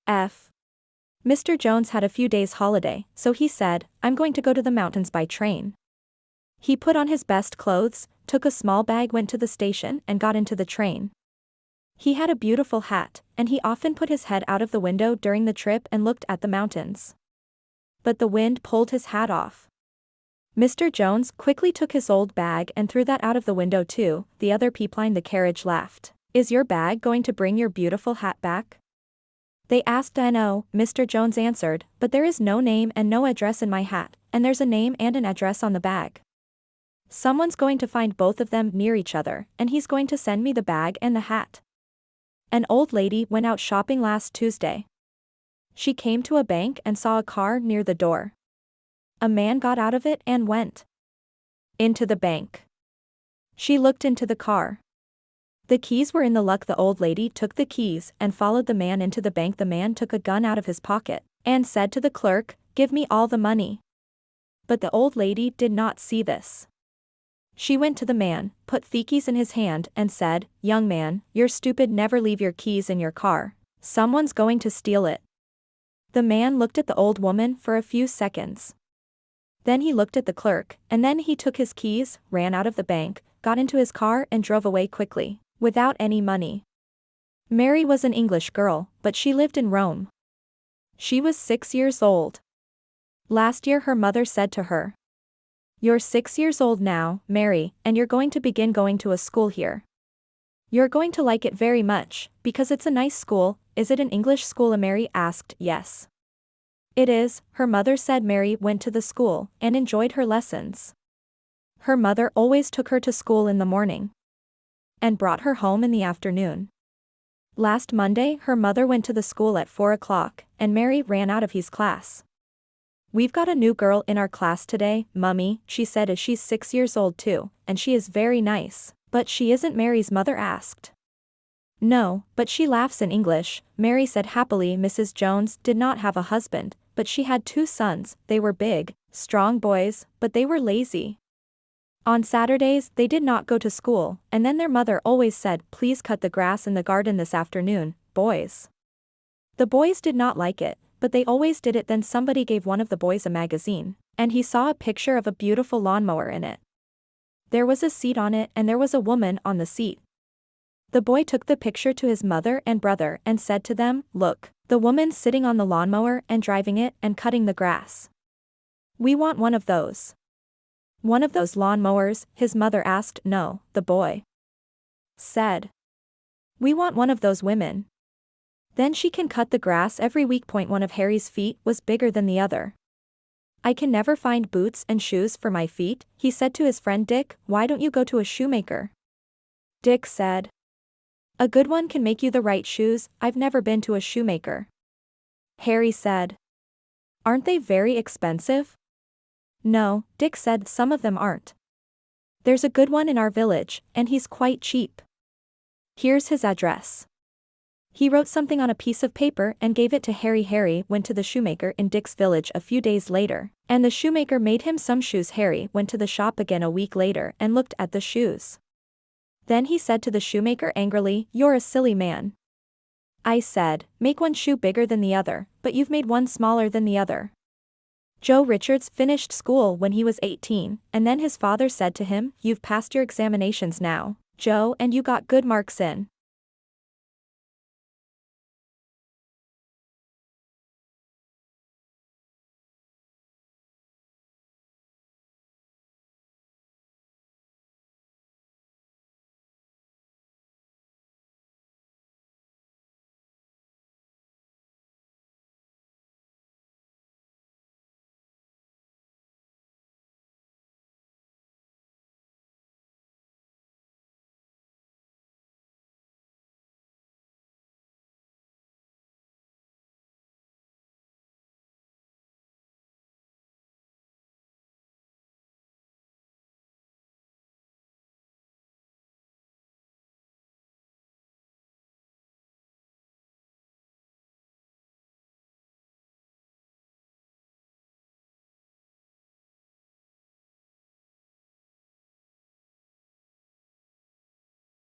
F. Mr. Jones had a few days' holiday, so he said, I'm going to go to the mountains by train. He put on his best clothes, took a small bag, went to the station, and got into the train. He had a beautiful hat, and he often put his head out of the window during the trip and looked at the mountains. But the wind pulled his hat off. Mr. Jones quickly took his old bag and threw that out of the window too. The other people in the carriage laughed. Is your bag going to bring your beautiful hat back? They asked. I know, Mr. Jones answered, but there is no name and no address in my hat, and there's a name and an address on the bag. Someone's going to find both of them near each other, and he's going to send me the bag and the hat. An old lady went out shopping last Tuesday. She came to a bank and saw a car near the door. A man got out of it and went into the bank. She looked into the car. The keys were in the lock. The old lady took the keys and followed the man into the bank. The man took a gun out of his pocket and said to the clerk, "Give me all the money." But the old lady did not see this. She went to the man, put the keys in his hand, and said, "Young man, you're stupid. Never leave your keys in your car. Someone's going to steal it." The man looked at the old woman for a few seconds. Then he looked at the clerk, and then he took his keys, ran out of the bank, got into his car and drove away quickly, without any money. Mary was an English girl, but she lived in Rome. She was 6 years old. Last year her mother said to her, "You're 6 years old now, Mary, and you're going to begin going to a school here. You're going to like it very much, because it's a nice school." "Is it an English school?" Mary asked. "Yes. It is," her mother said. Mary went to the school and enjoyed her lessons. Her mother always took her to school in the morning and brought her home in the afternoon. Last Monday her mother went to the school at 4 o'clock, and Mary ran out of his class. "We've got a new girl in our class today, Mummy," she said as she's 6 years old too, and she is very nice. "But she isn't?" Mary's mother asked. "No, but she laughs in English," Mary said happily. Mrs. Jones did not have a husband, but she had 2 sons. They were big, strong boys, but they were lazy. On Saturdays they did not go to school, and then their mother always said, "Please cut the grass in the garden this afternoon, boys." The boys did not like it, but they always did it. Then somebody gave one of the boys a magazine, and he saw a picture of a beautiful lawnmower in it. There was a seat on it and there was a woman on the seat. The boy took the picture to his mother and brother and said to them, "Look, the woman's sitting on the lawnmower and driving it and cutting the grass. We want one of those." "One of those lawnmowers?" his mother asked. "No," the boy said. "We want one of those women. Then she can cut the grass every week." One of Harry's feet was bigger than the other. "I can never find boots and shoes for my feet," he said to his friend Dick. "Why don't you go to a shoemaker?" Dick said, "A good one can make you the right shoes. I've never been to a shoemaker." Harry said, "Aren't they very expensive?" "No," Dick said, "some of them aren't. There's a good one in our village, and he's quite cheap. Here's his address." He wrote something on a piece of paper and gave it to Harry. Harry went to the shoemaker in Dick's village a few days later, and the shoemaker made him some shoes. Harry went to the shop again a week later and looked at the shoes. Then he said to the shoemaker angrily, "You're a silly man. I said, make one shoe bigger than the other, but you've made one smaller than the other." Joe Richards finished school when he was 18, and then his father said to him, "You've passed your examinations now, Joe, and you got good marks in